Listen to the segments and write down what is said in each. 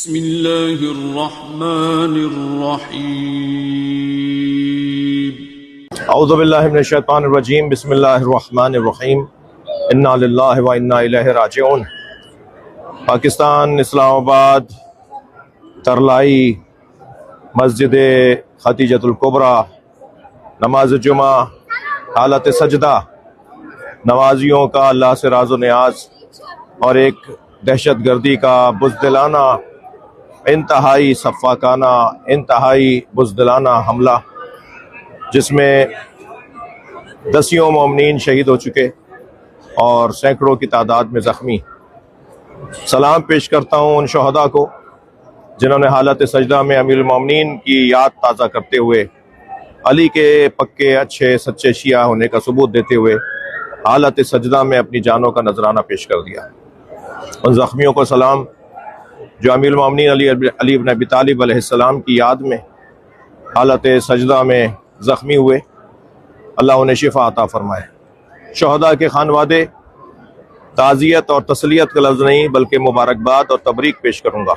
بسم اللہ الرحمن الرحیم اعوذ باللہ من الشیطان الرجیم بسم اللہ الرحمن الرحیم انا للہ و انا الیہ راجعون۔ پاکستان اسلام آباد ترلائی مسجد خدیجۃ الکبریٰ، نماز جمعہ حالت سجدہ، نمازیوں کا اللہ سے راز و نیاز اور ایک دہشت گردی کا بزدلانہ، انتہائی سفاکانہ، انتہائی بزدلانہ حملہ، جس میں دسیوں مومنین شہید ہو چکے اور سینکڑوں کی تعداد میں زخمی۔ سلام پیش کرتا ہوں ان شہداء کو جنہوں نے حالت سجدہ میں امیر المومنین کی یاد تازہ کرتے ہوئے، علی کے پکے اچھے سچے شیعہ ہونے کا ثبوت دیتے ہوئے حالت سجدہ میں اپنی جانوں کا نذرانہ پیش کر دیا۔ ان زخمیوں کو سلام جو امیر المومنین علی بن ابی طالب علیہ السلام کی یاد میں حالت سجدہ میں زخمی ہوئے، اللہ انہیں شفا عطا فرمائے۔ شہداء کے خانوادے تعزیت اور تسلیت کا لفظ نہیں بلکہ مبارکباد اور تبریک پیش کروں گا۔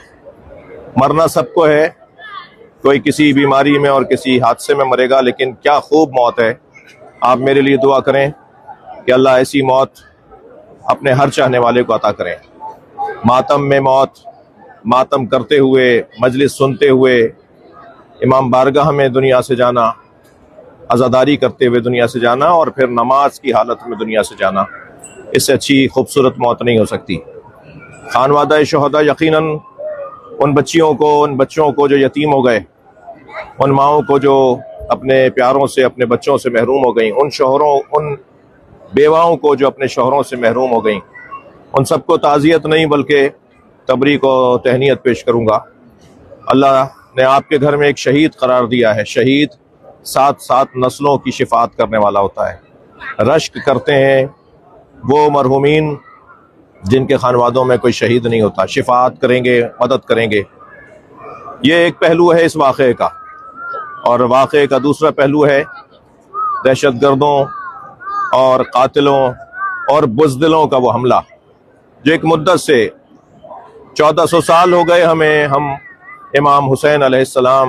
مرنا سب کو ہے، کوئی کسی بیماری میں اور کسی حادثے میں مرے گا، لیکن کیا خوب موت ہے۔ آپ میرے لیے دعا کریں کہ اللہ ایسی موت اپنے ہر چاہنے والے کو عطا کریں۔ ماتم میں موت، ماتم کرتے ہوئے، مجلس سنتے ہوئے، امام بارگاہ میں دنیا سے جانا، عزاداری کرتے ہوئے دنیا سے جانا، اور پھر نماز کی حالت میں دنیا سے جانا، اس سے اچھی خوبصورت موت نہیں ہو سکتی۔ خانوادہ شہداء یقیناً ان بچوں کو جو یتیم ہو گئے، ان ماؤں کو جو اپنے پیاروں سے، اپنے بچوں سے محروم ہو گئیں، ان بیواؤں کو جو اپنے شوہروں سے محروم ہو گئیں، ان سب کو تعزیت نہیں بلکہ تبریک و تہنیت پیش کروں گا۔ اللہ نے آپ کے گھر میں ایک شہید قرار دیا ہے۔ شہید 7 نسلوں کی شفاعت کرنے والا ہوتا ہے۔ رشک کرتے ہیں وہ مرحومین جن کے خانوادوں میں کوئی شہید نہیں ہوتا، شفاعت کریں گے، مدد کریں گے۔ یہ ایک پہلو ہے اس واقعے کا، اور واقعے کا دوسرا پہلو ہے دہشت گردوں اور قاتلوں اور بزدلوں کا وہ حملہ جو ایک مدت سے 1400 سال ہو گئے ہم امام حسین علیہ السلام،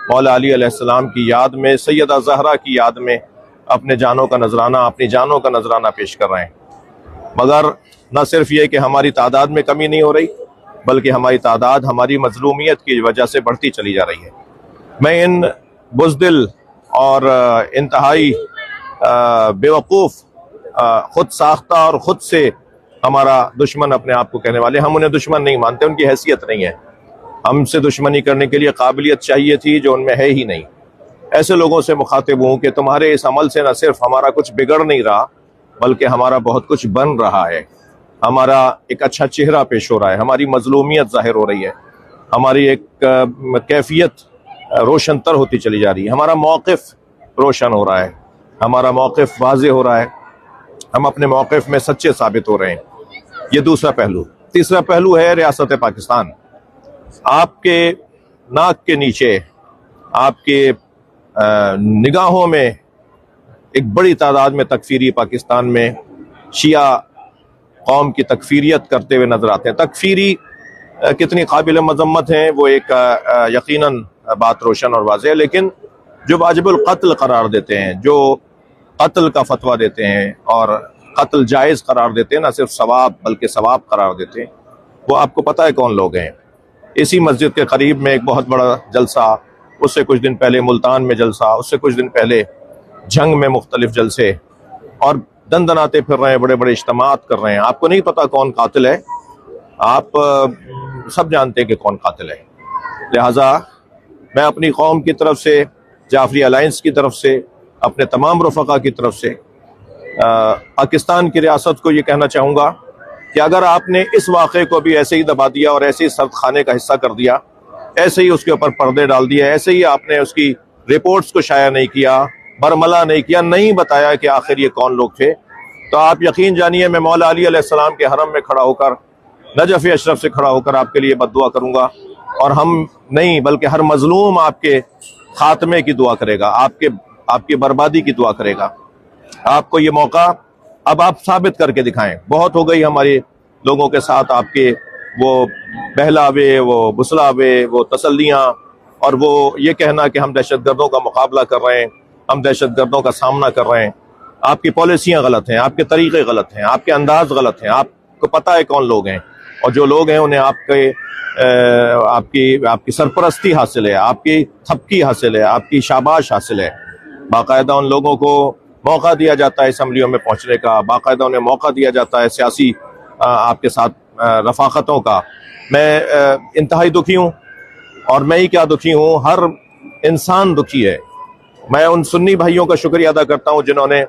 مولا علی علیہ السلام کی یاد میں، سیدہ زہرا کی یاد میں اپنی جانوں کا نذرانہ پیش کر رہے ہیں۔ مگر نہ صرف یہ کہ ہماری تعداد میں کمی نہیں ہو رہی، بلکہ ہماری تعداد ہماری مظلومیت کی وجہ سے بڑھتی چلی جا رہی ہے۔ میں ان بزدل اور انتہائی بیوقوف، خود ساختہ اور خود سے ہمارا دشمن اپنے آپ کو کہنے والے، ہم انہیں دشمن نہیں مانتے، ان کی حیثیت نہیں ہے۔ ہم سے دشمنی کرنے کے لیے قابلیت چاہیے تھی جو ان میں ہے ہی نہیں۔ ایسے لوگوں سے مخاطب ہوں کہ تمہارے اس عمل سے نہ صرف ہمارا کچھ بگڑ نہیں رہا بلکہ ہمارا بہت کچھ بن رہا ہے، ہمارا ایک اچھا چہرہ پیش ہو رہا ہے، ہماری مظلومیت ظاہر ہو رہی ہے، ہماری ایک کیفیت روشن تر ہوتی چلی جا رہی ہے، ہمارا موقف روشن ہو رہا ہے، ہمارا موقف واضح ہو رہا ہے، ہم اپنے موقف میں سچے ثابت ہو رہے ہیں۔ یہ دوسرا پہلو۔ تیسرا پہلو ہے ریاست پاکستان۔ آپ کے ناک کے نیچے، آپ کے نگاہوں میں ایک بڑی تعداد میں تکفیری پاکستان میں شیعہ قوم کی تکفیریت کرتے ہوئے نظر آتے ہیں۔ تکفیری کتنی قابل مذمت ہیں وہ ایک یقیناً بات روشن اور واضح ہے، لیکن جو واجب القتل قرار دیتے ہیں، جو قتل کا فتویٰ دیتے ہیں اور قتل جائز قرار دیتے ہیں، نہ صرف ثواب بلکہ ثواب قرار دیتے ہیں، وہ آپ کو پتہ ہے کون لوگ ہیں۔ اسی مسجد کے قریب میں ایک بہت بڑا جلسہ، اس سے کچھ دن پہلے ملتان میں جلسہ، اس سے کچھ دن پہلے جھنگ میں مختلف جلسے، اور دندناتے پھر رہے ہیں، بڑے بڑے اجتماعات کر رہے ہیں۔ آپ کو نہیں پتا کون قاتل ہے، آپ سب جانتے ہیں کہ کون قاتل ہے۔ لہٰذا میں اپنی قوم کی طرف سے، جعفری الائنس کی طرف سے، اپنے تمام رفقا کی طرف سے پاکستان کی ریاست کو یہ کہنا چاہوں گا کہ اگر آپ نے اس واقعے کو بھی ایسے ہی دبا دیا اور ایسے ہی سرد خانے کا حصہ کر دیا، ایسے ہی اس کے اوپر پردے ڈال دیے، ایسے ہی آپ نے اس کی رپورٹس کو شائع نہیں کیا، برملا نہیں کیا، نہیں بتایا کہ آخر یہ کون لوگ تھے، تو آپ یقین جانیے میں مولا علی علیہ السلام کے حرم میں کھڑا ہو کر، نجف اشرف سے کھڑا ہو کر آپ کے لیے بد دعا کروں گا، اور ہم نہیں بلکہ ہر مظلوم آپ کے خاتمے کی دعا کرے گا، آپ کی بربادی کی دعا کرے گا۔ آپ کو یہ موقع اب آپ ثابت کر کے دکھائیں۔ بہت ہو گئی ہمارے لوگوں کے ساتھ آپ کے وہ بہلاوے، وہ بسلاوے، وہ تسلیاں، اور وہ یہ کہنا کہ ہم دہشت گردوں کا مقابلہ کر رہے ہیں، ہم دہشت گردوں کا سامنا کر رہے ہیں۔ آپ کی پالیسیاں غلط ہیں، آپ کے طریقے غلط ہیں، آپ کے انداز غلط ہیں، آپ کو پتہ ہے کون لوگ ہیں، اور جو لوگ ہیں انہیں آپ کی سرپرستی حاصل ہے، آپ کی تھپکی حاصل ہے، آپ کی شاباش حاصل ہے۔ باقاعدہ ان لوگوں کو موقع دیا جاتا ہے اسمبلیوں میں پہنچنے کا، باقاعدہ انہیں موقع دیا جاتا ہے سیاسی آپ کے ساتھ رفاقتوں کا۔ میں انتہائی دکھی ہوں، اور میں ہی کیا دکھی ہوں، ہر انسان دکھی ہے۔ میں ان سنی بھائیوں کا شکریہ ادا کرتا ہوں جنہوں نے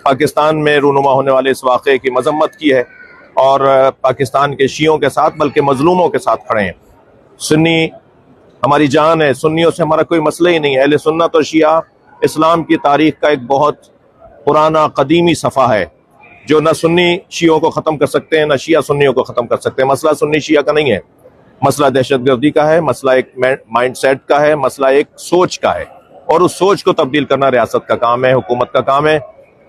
پاکستان میں رونما ہونے والے اس واقعے کی مذمت کی ہے، اور پاکستان کے شیعوں کے ساتھ بلکہ مظلوموں کے ساتھ کھڑے ہیں۔ سنی ہماری جان ہے، سنیوں سے ہمارا کوئی مسئلہ ہی نہیں ہے۔ اہل سنت اور شیعہ اسلام کی تاریخ کا ایک بہت پرانا قدیمی صفحہ ہے، جو نہ سنی شیعوں کو ختم کر سکتے ہیں، نہ شیعہ سنیوں کو ختم کر سکتے ہیں۔ مسئلہ سنی شیعہ کا نہیں ہے، مسئلہ دہشت گردی کا ہے، مسئلہ ایک مائنڈ سیٹ کا ہے، مسئلہ ایک سوچ کا ہے، اور اس سوچ کو تبدیل کرنا ریاست کا کام ہے، حکومت کا کام ہے۔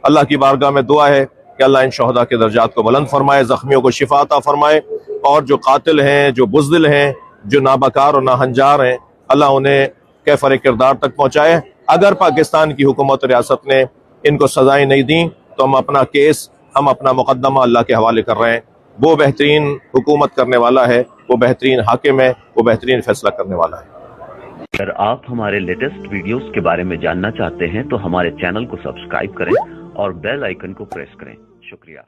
اللہ کی بارگاہ میں دعا ہے کہ اللہ ان شہداء کے درجات کو بلند فرمائے، زخمیوں کو شفا عطا فرمائے، اور جو قاتل ہیں، جو بزدل ہیں، جو نابکار اور ناہنجار ہیں، اللہ انہیں کیفر کردار تک پہنچائے۔ اگر پاکستان کی حکومت اور ریاست نے ان کو سزائیں نہیں دیں تو ہم اپنا مقدمہ اللہ کے حوالے کر رہے ہیں۔ وہ بہترین حکومت کرنے والا ہے، وہ بہترین حاکم ہے، وہ بہترین فیصلہ کرنے والا ہے۔ اگر آپ ہمارے لیٹسٹ ویڈیوز کے بارے میں جاننا چاہتے ہیں تو ہمارے چینل کو سبسکرائب کریں اور بیل آئیکن کو پریس کریں۔ شکریہ۔